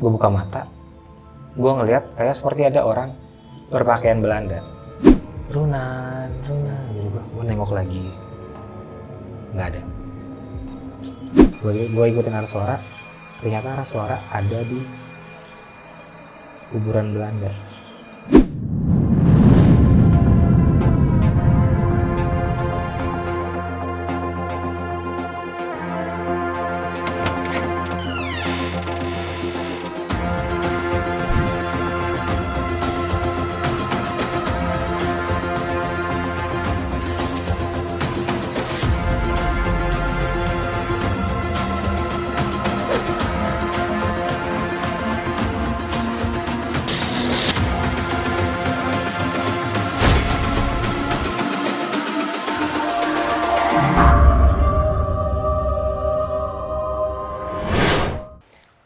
gue buka mata, gue ngeliat kayak seperti ada orang berpakaian Belanda. Runan, gitu. Gue nengok lagi, nggak ada. Gue ikutin arah suara, ternyata arah suara ada di kuburan Belanda.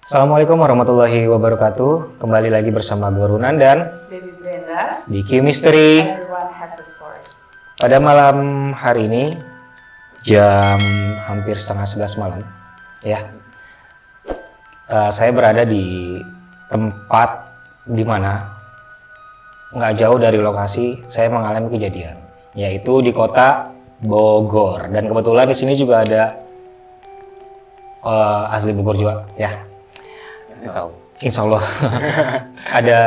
Assalamualaikum warahmatullahi wabarakatuh. Kembali lagi bersama gue Runan dan Baby Brenda di Q Mystery. Everyone has a story. Pada malam hari ini jam hampir setengah 11 malam ya, saya berada di tempat dimana nggak jauh dari lokasi saya mengalami kejadian, yaitu di kota Bogor. Dan kebetulan di sini juga ada asli Bogor juga ya. Insya Allah. Ada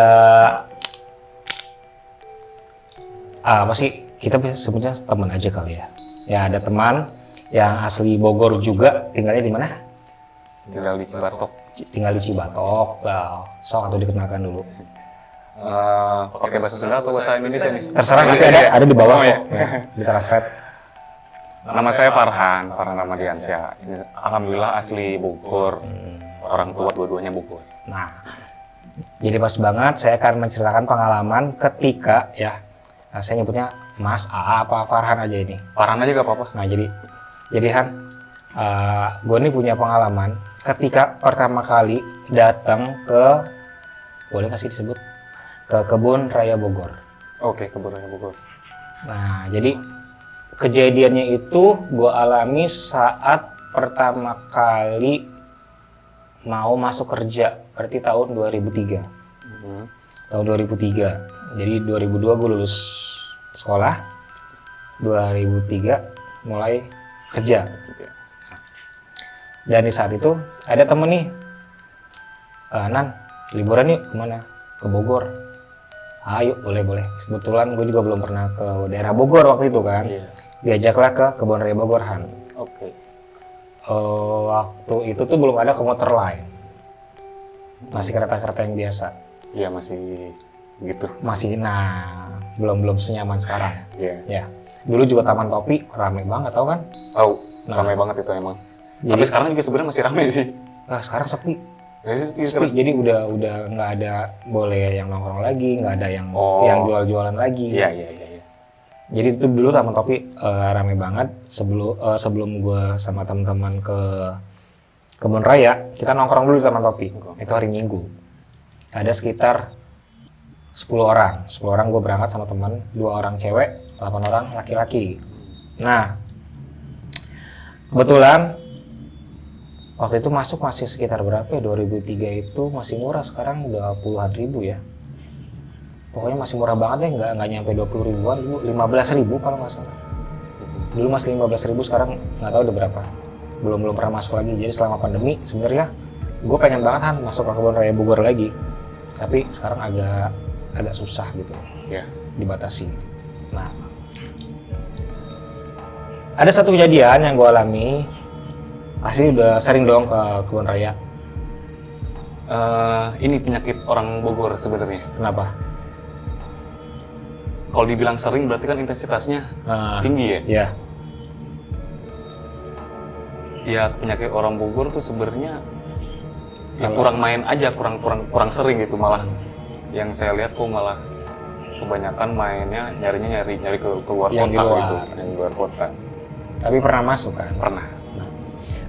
apa sih, kita bisa sebutnya teman aja kali ya. Ya, ada teman yang asli Bogor juga, tinggalnya di mana? Tinggal di Cibatok. Tinggal di Cibatok. Wow. Sok atau dikenalkan dulu. Pakai bahasa Sunda atau bahasa Indonesia nih? Terserah, nanti ada di bawah kok. Ya, di translate. Nama saya Farhan Ramadiansyah. Alhamdulillah asli Bogor. Orang tua dua-duanya Bogor. Nah, jadi pas banget saya akan menceritakan pengalaman ketika ya, saya nyebutnya Mas A apa Farhan aja ini. Farhan aja gak apa-apa. Nah, jadi Han, gue nih punya pengalaman ketika pertama kali datang ke, boleh kasih disebut, ke Kebun Raya Bogor. Oke, Kebun Raya Bogor. Nah, jadi kejadiannya itu gue alami saat pertama kali mau masuk kerja, berarti tahun 2003. Tahun 2003. Jadi 2002 gue lulus sekolah, 2003 mulai kerja. Dan di saat itu ada temen nih, Nan, liburan yuk kemana? Ke Bogor. Ayo, boleh. Kebetulan gue juga belum pernah ke daerah Bogor waktu itu kan. Iya. Diajaklah ke Kebun Raya Bogor, Han. Oke. Waktu itu tuh belum ada komuter lain, masih kereta-kereta yang biasa. Iya, masih gitu. Masih, nah belum senyaman sekarang. Iya. Ya, dulu juga Taman Topi rame banget, tau kan? Tahu. Nah. Ramai banget itu emang. Jadi- Sampai sekarang juga sebenarnya masih ramai sih. Nah, sekarang sepi. Iya, Sepi. Jadi udah nggak ada boleh yang nongkrong lagi, nggak ada yang jual-jualan lagi. Iya. Jadi itu dulu Taman Topi rame banget. Sebelum gue sama teman-teman ke Kebun Raya, kita nongkrong dulu di Taman Topi. Itu hari Minggu. Ada sekitar 10 orang. 10 orang gue berangkat sama teman, 2 orang cewek, 8 orang laki-laki. Nah, kebetulan waktu itu masuk masih sekitar berapa ya? 2003 itu masih murah, sekarang udah puluhan ribu ya. Pokoknya masih murah banget deh, nggak nyampe 20 ribuan, 15 ribu kalau nggak salah. Dulu masih 15 ribu, sekarang nggak tahu udah berapa. Belum pernah masuk lagi. Jadi selama pandemi sebenarnya gue pengen banget Han masuk ke Kebun Raya Bogor lagi. Tapi sekarang agak susah gitu. Iya. Dibatasi. Nah, ada satu kejadian yang gue alami, pasti udah sering dong ke Kebun Raya. Ini penyakit orang Bogor sebenarnya. Kenapa? Kalau dibilang sering berarti kan intensitasnya tinggi ya? Iya. Ya, penyakit orang Bogor tuh sebenarnya ya kurang main aja, kurang sering gitu malah. Yang saya lihat kok malah kebanyakan mainnya nyari keluar Yang kota di luar. gitu, yang di luar kota. Tapi pernah masuk kan? Pernah.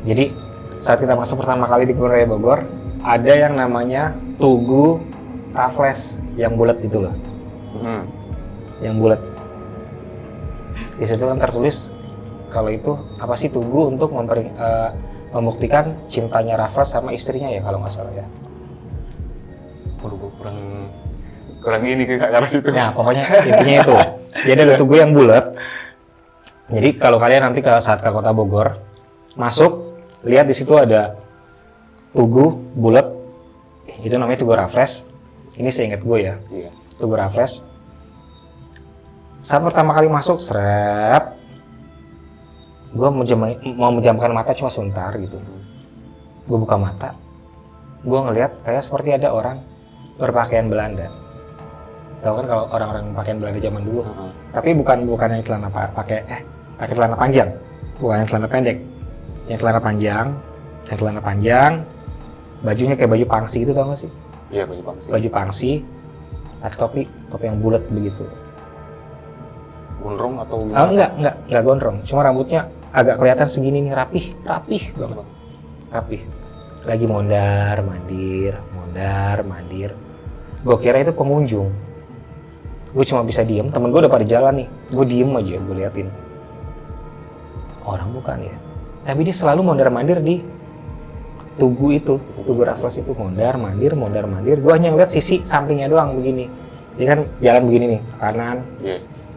Jadi saat kita masuk pertama kali di Kebun Raya Bogor, ada yang namanya Tugu Raffles yang bulat itu loh. Yang bulat. Di situ kan tertulis kalau itu apa sih, Tugu untuk membuktikan cintanya Raffles sama istrinya ya kalau nggak salah ya. Waduh, gue kurang ini ke arah situ. Nah, pokoknya intinya itu. Jadi ada tugu yang bulat. Jadi kalau kalian nanti saat ke Kota Bogor, masuk, lihat di situ ada tugu bulat. Itu namanya Tugu Raffles. Ini seingat gue ya. Iya. Tugu Raffles. Saat pertama kali masuk, seret. Gue mau menjamkan mata cuma sebentar gitu. Gue buka mata. Gue ngelihat kayak seperti ada orang berpakaian Belanda. Tahu kan kalau orang-orang pakaian Belanda zaman dulu. Tapi bukan yang celana pakai celana panjang. Bukan yang celana pendek. Yang celana panjang. Bajunya kayak baju pangsi itu, tau gak sih? Iya, baju pangsi. Baju pangsi, pakai topi yang bulat begitu. Gondrong atau Enggak gondrong. Cuma rambutnya agak kelihatan segini nih, rapih banget. Rapih. Lagi mondar mandir. Gue kira itu pengunjung. Gue cuma bisa diem, temen gue udah pada jalan nih. Gue diem aja, gue liatin. Orang bukan ya. Tapi dia selalu mondar mandir di Tugu Raffles itu, mondar mandir. Gue hanya ngeliat sisi sampingnya doang begini. Dia kan jalan begini nih, ke kanan,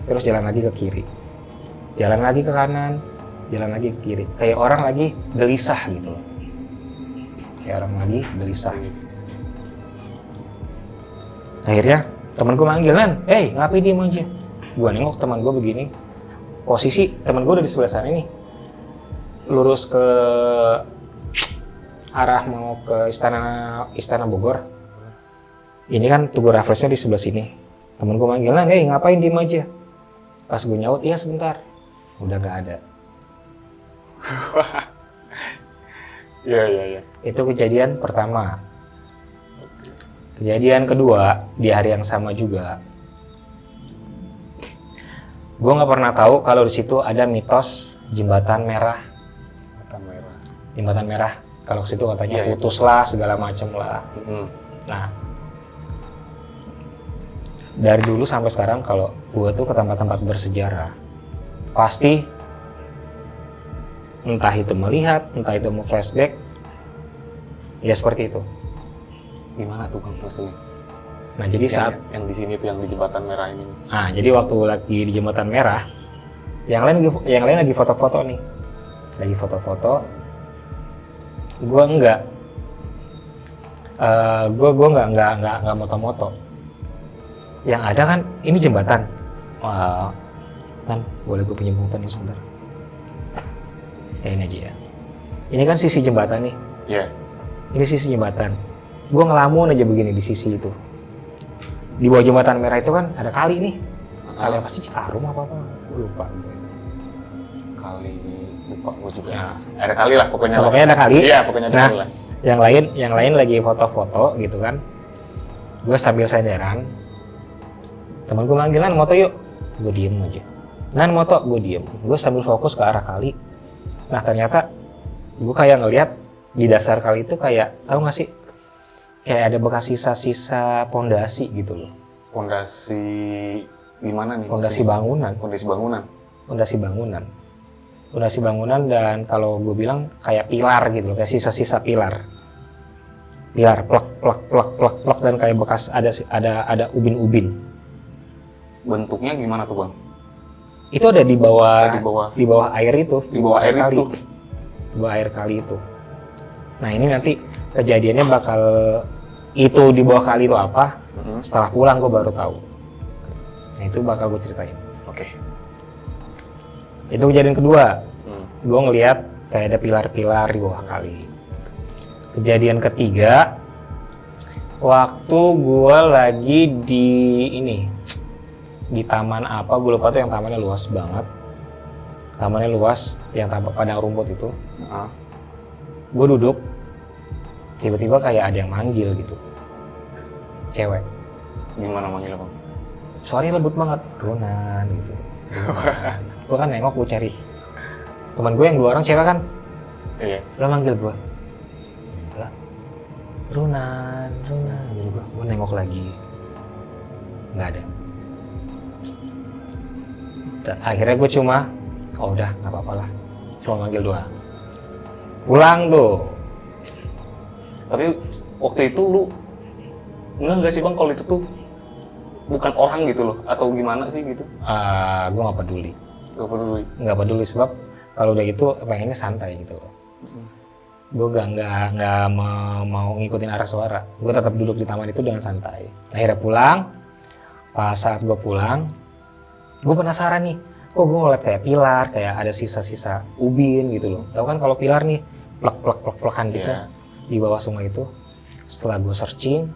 terus jalan lagi ke kiri. Jalan lagi ke kanan, jalan lagi ke kiri. Kayak orang lagi gelisah gitu loh. Akhirnya temen gue manggil, Nan, ngapain diem aja? Gue nengok teman gue begini. Posisi temen gue udah di sebelah sana nih. Lurus ke arah mau ke istana Bogor. Ini kan Tugu Rafflesnya di sebelah sini. Temen gue manggil, Nan, ngapain diem aja? Pas gue nyaut, iya sebentar. Udah nggak ada. Iya. Itu kejadian pertama. Kejadian kedua di hari yang sama juga. Gue nggak pernah tahu kalau di situ ada mitos jembatan merah. Jembatan merah. Kalau situ katanya putus lah, segala macem lah. Nah, dari dulu sampai sekarang kalau gue tuh ke tempat-tempat bersejarah, pasti entah itu melihat, entah itu mau flashback, ya seperti itu. Gimana tuh Bang maksudnya? Nah, jadi saat yang di sini tuh yang di jembatan merah ini. Nah, jadi waktu lagi di jembatan merah, yang lain lagi foto-foto nih, lagi foto-foto. Gue enggak moto-moto. Yang ada kan ini jembatan. Kan boleh gue pinjam punten ini sebentar. Ini aja ya. Ini kan sisi jembatan nih. Iya. Ini sisi jembatan. Gue ngelamun aja begini di sisi itu. Di bawah jembatan merah itu kan ada kali nih. Kali apa sih, Citarum apa? Gue lupa. Kali lupa gue juga. Nah, ada kali lah pokoknya. Nah, pokoknya ada kali. Iya, pokoknya ada kali lah. Yang lain lagi foto-foto gitu kan. Gue sambil senderan. Temen gue manggil, Nan, moto yuk. Gue diem aja. Nan, moto, gue diem. Gue sambil fokus ke arah kali. Nah, ternyata gue kayak ngeliat di dasar kali itu kayak, tahu nggak sih? Kayak ada bekas sisa-sisa pondasi gitu loh. Pondasi gimana nih? Pondasi bangunan. Pondasi bangunan dan kalau gue bilang kayak pilar gitu loh, kayak sisa-sisa pilar. Pilar plak dan kayak bekas ada ubin-ubin. Bentuknya gimana tuh Bang? Itu ada di bawah air itu. Di bawah air kali. itu. Di bawah air kali itu. Nah, ini nanti kejadiannya bakal itu di bawah kali itu apa? Setelah pulang gue baru tahu. Nah, itu bakal gue ceritain. Oke. Itu kejadian kedua. Gue ngeliat kayak ada pilar-pilar di bawah kali. Kejadian ketiga, waktu gue lagi di taman apa, gue lupa tuh, yang tamannya luas banget. Tamannya luas, yang tampak padang rumput itu. Gue duduk, tiba-tiba kayak ada yang manggil gitu. Cewek. Gimana manggil Bang? Suaranya lembut banget, Runan gitu. Gue kan nengok, gue cari. Teman gue yang 2 orang cewek kan? Iya. Lo manggil gue. Enggak. Runan gitu gue. Gue nengok lagi. Nggak ada. Akhirnya gue cuma, udah nggak apa-apa lah. Cuma manggil 2. Pulang tuh. Tapi waktu itu lu nggak sih bang kalau itu tuh bukan orang gitu loh atau gimana sih gitu? Gue nggak peduli. Gak peduli. Nggak peduli sebab kalau udah gitu pengennya santai gitu. Gue nggak mau ngikutin arah suara. Gue tetap duduk di taman itu dengan santai. Akhirnya pulang. Pas saat gue pulang, gue penasaran nih. Kok gue ngeliat kayak pilar, kayak ada sisa-sisa ubin gitu loh. Tahu kan kalau pilar nih, plek-plekan gitu di bawah sungai itu. Setelah gue searching,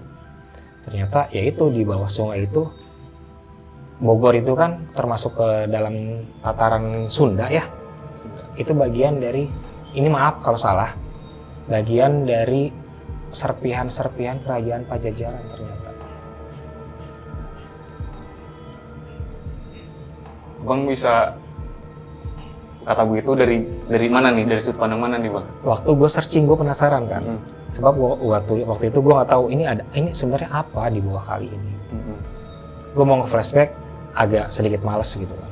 ternyata ya itu di bawah sungai itu, Bogor itu kan termasuk ke dalam tataran Sunda ya. Itu bagian dari, ini maaf kalau salah, bagian dari serpihan-serpihan kerajaan Pajajaran ternyata. Bang bisa kata begitu dari mana nih? Dari sudut pandang mana nih bang? Waktu gue searching gue penasaran kan, sebab waktu itu gue nggak tahu ini sebenarnya apa di bawah kali ini. Gue mau nge-flashback agak sedikit males gitu kan.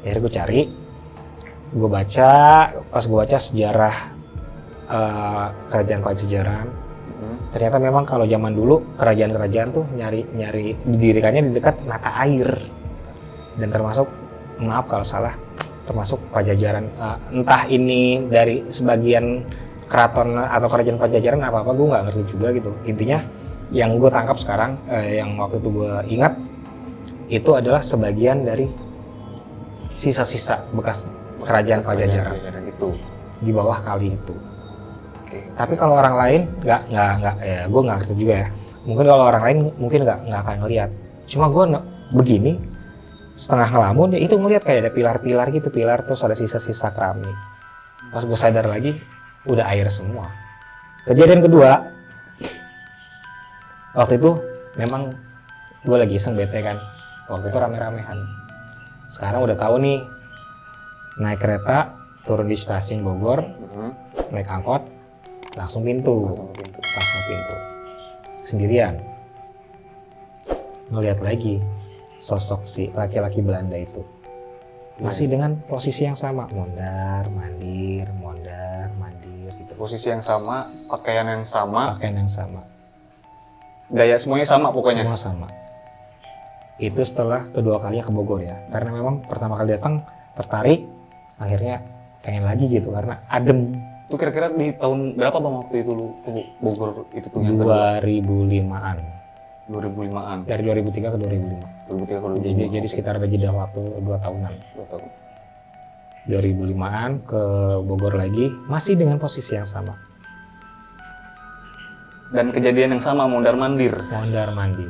Akhirnya gue cari, gue baca, pas gue baca sejarah kerajaan Pajajaran. Ternyata memang kalau zaman dulu kerajaan-kerajaan tuh nyari didirikannya di dekat mata air, dan termasuk, maaf kalau salah, termasuk Pajajaran, entah ini dari sebagian keraton atau kerajaan Pajajaran apa gue nggak ngerti juga gitu. Intinya yang gue tangkap sekarang, yang waktu itu gue ingat, itu adalah sebagian dari sisa-sisa bekas kerajaan Pajajaran itu di bawah kali itu. Oke. Tapi kalau orang lain nggak ya gue nggak ngerti juga ya. Mungkin kalau orang lain mungkin nggak akan ngelihat. Cuma gue begini setengah ngelamun ya itu ngelihat kayak ada pilar-pilar gitu, pilar terus ada sisa-sisa keramik. Pas gue sadar lagi udah air semua. Kejadian kedua, waktu itu memang gue lagi iseng bete kan, waktu itu rame-ramean. Sekarang udah tahu nih, naik kereta turun di stasiun Bogor, naik angkot langsung pintu, sendirian. Ngelihat lagi sosok si laki-laki Belanda itu masih dengan posisi yang sama, mondar mandir gitu. Posisi yang sama, pakaian yang sama, gaya semuanya sama pokoknya. Semua sama. Itu setelah kedua kalinya ke Bogor ya, karena memang pertama kali datang tertarik, akhirnya pengen lagi gitu karena adem. Itu kira-kira di tahun berapa bang waktu itu lu ke Bogor itu tuh yang kedua? 2005-an. 2005-an. Dari 2003 ke 2005. Jadi sekitar ada jeda waktu 2 tahunan. 2 tahun. 2005-an ke Bogor lagi, masih dengan posisi yang sama. Dan kejadian yang sama, mondar-mandir. Mondar-mandir,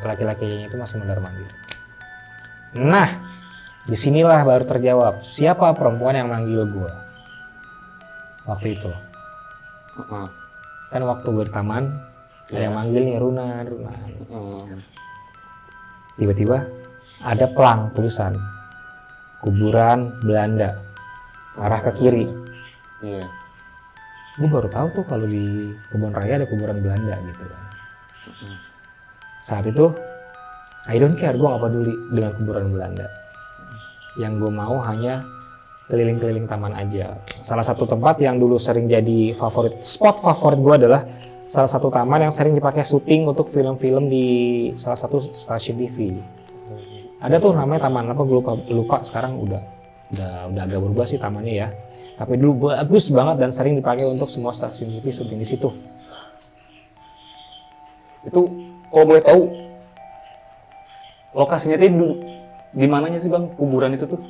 laki-lakinya itu masih mondar-mandir. Nah, disinilah baru terjawab, siapa perempuan yang manggil gua waktu itu. Kan waktu gue di taman, ada yang manggil nih, Runan. Tiba-tiba ada pelang tulisan, kuburan Belanda, arah ke kiri. Iya. Gue baru tahu tuh kalau di Kebun Raya ada kuburan Belanda gitu kan. Saat itu, I don't care, gue gak peduli dengan kuburan Belanda. Yang gue mau hanya keliling-keliling taman aja. Salah satu tempat yang dulu sering jadi spot favorit gue adalah salah satu taman yang sering dipakai syuting untuk film-film di salah satu stasiun TV. Ada tuh namanya taman apa, gue lupa sekarang udah agak berubah sih tamannya ya. Tapi dulu bagus banget dan sering dipakai untuk semua stasiun TV syuting di situ. Itu kalau boleh tahu lokasinya itu di mananya sih bang kuburan itu tuh?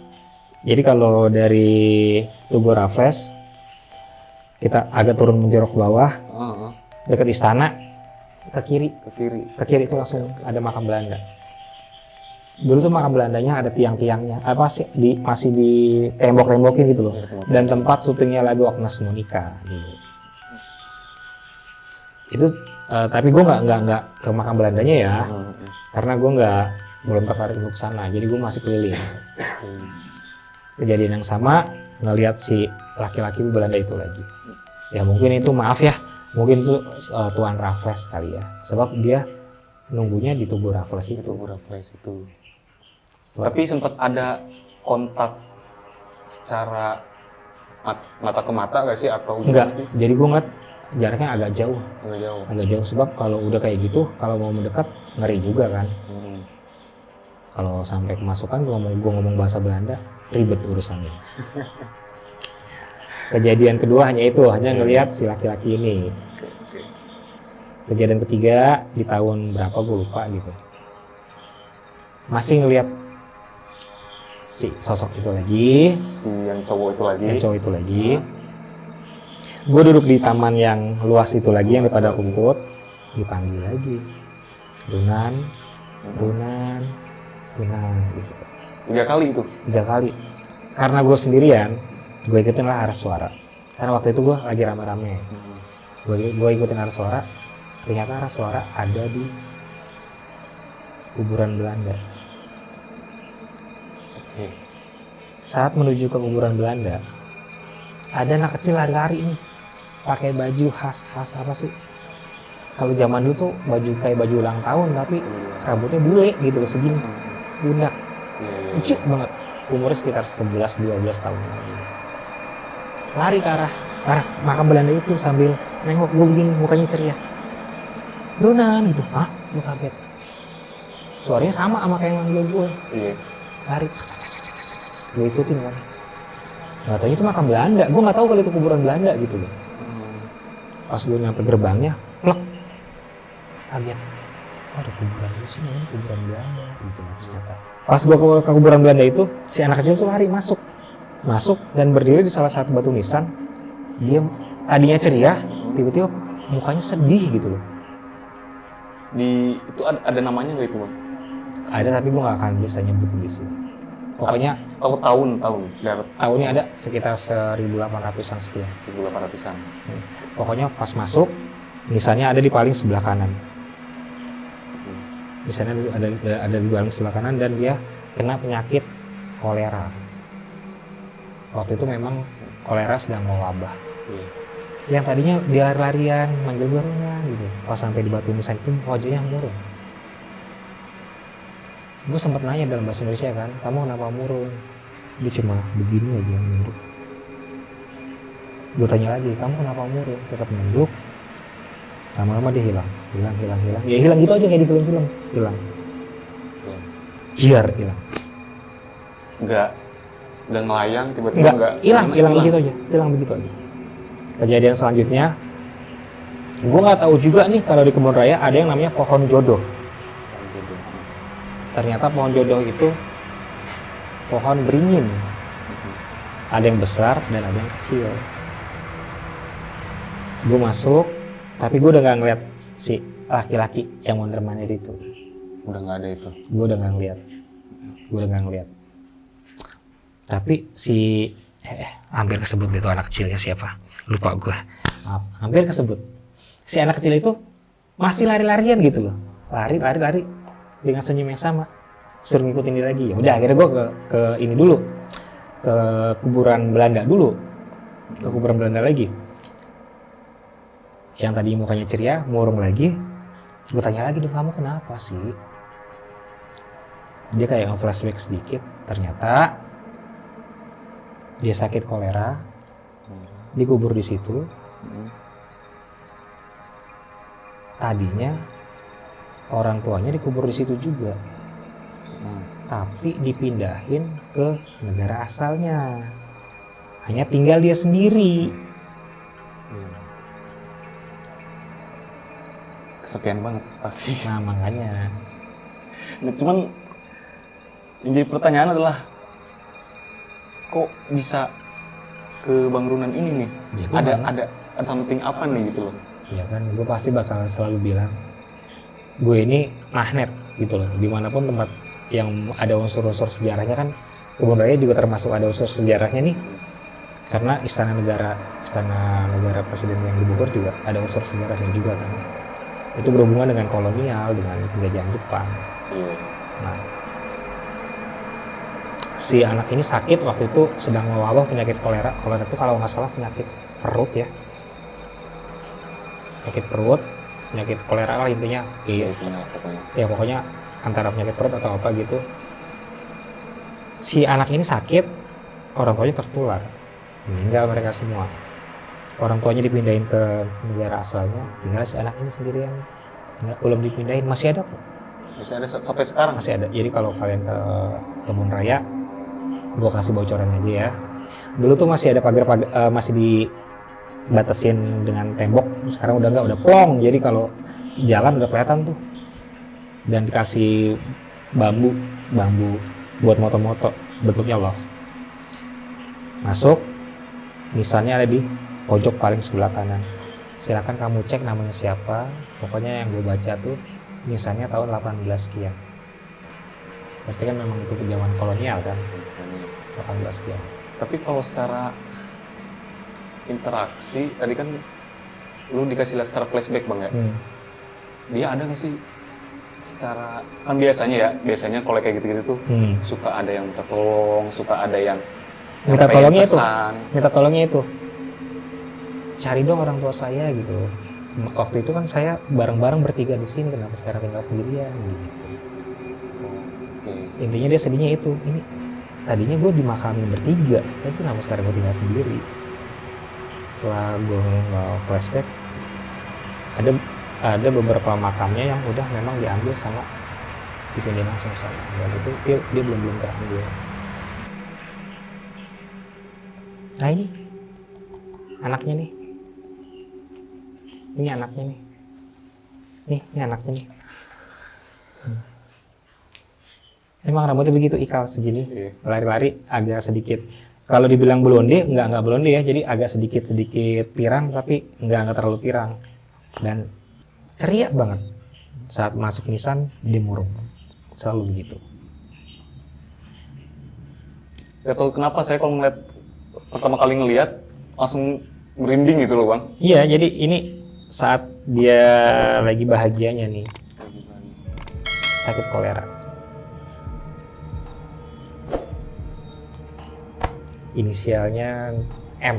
Jadi kalau dari Tugu Raffles kita agak turun menjorok ke bawah, dekat istana, ke kiri itu langsung ada makam Belanda. Dulu tuh makam Belandanya ada tiang-tiangnya, masih di tembok-tembokin gitu loh. Dan tempat syutingnya lagu Agnes Monica gitu. Itu tapi gue nggak ke makam Belandanya ya, karena gue belum tertarik untuk sana. Jadi gue masih keliling. Kejadian yang sama, ngelihat si laki-laki Belanda itu lagi. Ya mungkin itu maaf ya, mungkin itu Tuan Raffles kali ya, sebab dia nunggunya di Tugu Raffles itu. Tapi sempat ada kontak secara mata ke mata gak sih atau enggak sih? Jadi gue ngeliat jaraknya agak jauh. Agak jauh sebab kalau udah kayak gitu, kalau mau mendekat ngeri juga kan. Kalau sampai kemasukan gua ngomong bahasa Belanda, ribet urusannya. Kejadian kedua hanya ngelihat si laki-laki ini. Kejadian ketiga di tahun berapa gue lupa gitu. Masih ngelihat si sosok itu lagi. Si yang cowok itu lagi. Gue duduk di taman yang luas itu lagi yang di padang rumput. Dipanggil lagi. Runan. Gitu. 3 kali itu? 3 kali. Karena gue sendirian, gue ikutin lah arah suara. Karena waktu itu gue lagi rame-rame. Gue ikutin arah suara. Ternyata arah suara ada di kuburan Belanda. Oke. Saat menuju ke kuburan Belanda, ada anak kecil lari-lari nih, pakai baju khas apa sih? Kalau zaman dulu tuh baju ulang tahun, tapi rambutnya bule gitu segini, sepundak, lucu banget. Umurnya sekitar 11-12 tahun lagi. Lari ke arah makam Belanda itu sambil nengok gue begini, mukanya ceria. Brunan itu, hah? Gue kaget. Suaranya sama kayak yang manggil gue. Iya. Lari, gue ikutin kan. Nggak tahu itu makam Belanda. Gue nggak tahu kalau itu kuburan Belanda gitu loh. Pas gue nyampe gerbangnya, plek, kaget. Oh, ada kuburan di sini, ini kuburan Belanda gitu loh ternyata. Pas gue ke kuburan Belanda itu, si anak kecil tuh lari masuk dan berdiri di salah satu batu nisan. Dia tadinya ceria, tiba-tiba mukanya sedih gitu loh. Itu ada namanya nggak itu, Bang? Ada, tapi gue nggak akan bisa nyebutin di sini. Pokoknya tahu tahunnya ada sekitar 1800-an sekian. 1800-an. Pokoknya pas masuk, nisannya ada di paling sebelah kanan. Nisannya ada di paling sebelah kanan dan dia kena penyakit kolera. Waktu itu memang kolera sedang mewabah. Yang tadinya dia larian manggil gue gitu. Pas sampai di batu nisan itu wajahnya murung. Gue sempat nanya dalam bahasa Indonesia kan, kamu kenapa murung? Dia cuma begini aja nunduk. Gue tanya lagi, kamu kenapa murung? Tetap nunduk. Lama-lama dia hilang. Ya hilang gitu aja kayak di film-film. Hilang. Giar hilang. Nggak ngelayang tiba-tiba nggak. Hilang begitu aja. Hilang begitu aja. Kejadian selanjutnya, gue nggak tahu juga nih kalau di kebun raya ada yang namanya pohon jodoh. Ternyata pohon jodoh itu pohon beringin. Ada yang besar dan ada yang kecil. Gue masuk, tapi gue udah nggak ngeliat si laki-laki yang mondar-mandir itu. Udah nggak ada itu. Gue udah nggak ngeliat. Tapi si hampir kesebut itu anak kecilnya siapa? Lupa gue. Maaf, hampir kesebut. Si anak kecil itu masih lari-larian gitu loh. Lari dengan senyum yang sama. Suruh ngikutin dia lagi. Ya udah akhirnya gue ke ini dulu. Ke kuburan Belanda dulu. Ke kuburan Belanda lagi. Yang tadi mukanya ceria, murung lagi. Gue tanya lagi, kamu kenapa sih? Dia kayak nge-flashback sedikit. Ternyata dia sakit kolera. Dikubur di situ. Tadinya orang tuanya dikubur di situ juga. Tapi dipindahin ke negara asalnya. Hanya tinggal dia sendiri. Kesepian banget pasti. Nah makanya. Nah, cuman yang jadi pertanyaan adalah kok bisa ke Bang Runan ini nih? Ya, ada something apa nih gitu loh? Ya kan, gue pasti bakal selalu bilang gue ini magnet gitu loh. Dimanapun tempat yang ada unsur-unsur sejarahnya kan, Kebun Raya juga termasuk ada unsur sejarahnya nih. Karena istana negara presiden yang di Bogor juga ada unsur sejarahnya juga kan. Itu berhubungan dengan kolonial, dengan penjajahan Jepang. Nah, si anak ini sakit waktu itu sedang mewabah penyakit kolera. Kolera itu kalau nggak salah penyakit perut ya. Penyakit kolera lah intinya. Iya. Ya pokoknya antara penyakit perut atau apa gitu. Si anak ini sakit, orang tuanya tertular. Meninggal mereka semua. orang tuanya dipindahin ke negara asalnya, tinggal si anak ini sendirian, nggak, belum dipindahin, masih ada kok, Masih ada sampai sekarang. masih ada. Jadi kalau kalian ke kebun raya, gua kasih bocoran aja ya, dulu tuh masih ada pagar-pagar, masih dibatasin dengan tembok, sekarang udah nggak, udah plong, jadi kalau jalan udah kelihatan tuh, dan dikasih bambu buat moto-moto bentuknya love. Masuk, nisannya ada di pojok paling sebelah kanan. Silakan kamu cek namanya siapa. Pokoknya yang gue baca tuh nisannya tahun 18 sekian. Berarti kan memang itu zaman kolonial kan, 18 sekian. Tapi kalau secara interaksi tadi kan lu dikasih lihat secara flashback bang ya. Dia ada nggak sih secara, kan biasanya kalau kayak gitu-gitu tuh suka ada yang minta tolong, suka ada yang Minta nyampein tolongnya itu, pesan. minta tolongnya itu, cari dong orang tua saya gitu. Waktu itu kan saya bareng-bareng bertiga di sini, kenapa sekarang tinggal sendirian gitu. Oke. Intinya dia sedihnya itu, ini tadinya gue dimakamin bertiga, tapi kenapa sekarang gue tinggal sendiri. Setelah gue flashback, ada beberapa makamnya yang udah memang diambil sama, dipindahin langsung ke sana, dan itu dia belum terambil. Nah ini anaknya nih, ini anaknya nih, ini anaknya nih. Emang rambutnya begitu, ikal segini, lari-lari agak sedikit. Kalau dibilang blonde, nggak blonde ya, jadi agak sedikit pirang, tapi nggak terlalu pirang. Dan ceria banget. Saat masuk nisan, dia murung. Selalu begitu. Gak tau kenapa saya kalau pertama kali ngelihat langsung merinding gitu loh bang. Iya, jadi ini saat dia lagi bahagianya nih, sakit kolera. Inisialnya M.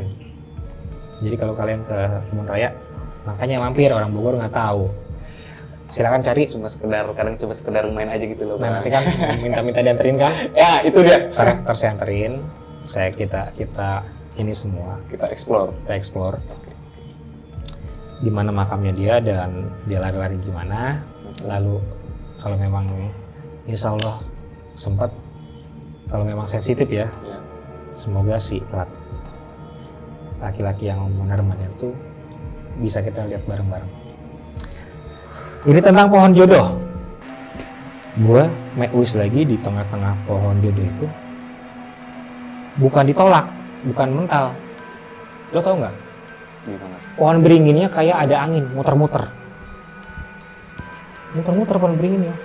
Jadi kalau kalian ke kebun raya, makanya mampir, orang Bogor nggak tahu. Silakan cari. Cuma sekedar main aja gitu loh bang. Nanti kan minta dianterin kan? Ya itu dia. Ntar saya anterin. Kita ini semua. Kita explore. Di mana makamnya dia dan dia lari-lari gimana. Lalu kalau memang insya Allah sempat, kalau memang sensitif ya, semoga si laki-laki yang menerima itu bisa kita lihat bareng-bareng. Ini tentang pohon jodoh. Gua make wish lagi di tengah-tengah pohon jodoh itu. Bukan ditolak, bukan mental. Lo tau nggak? Gimana? Pohon beringinnya kayak ada angin muter-muter pohon beringinnya.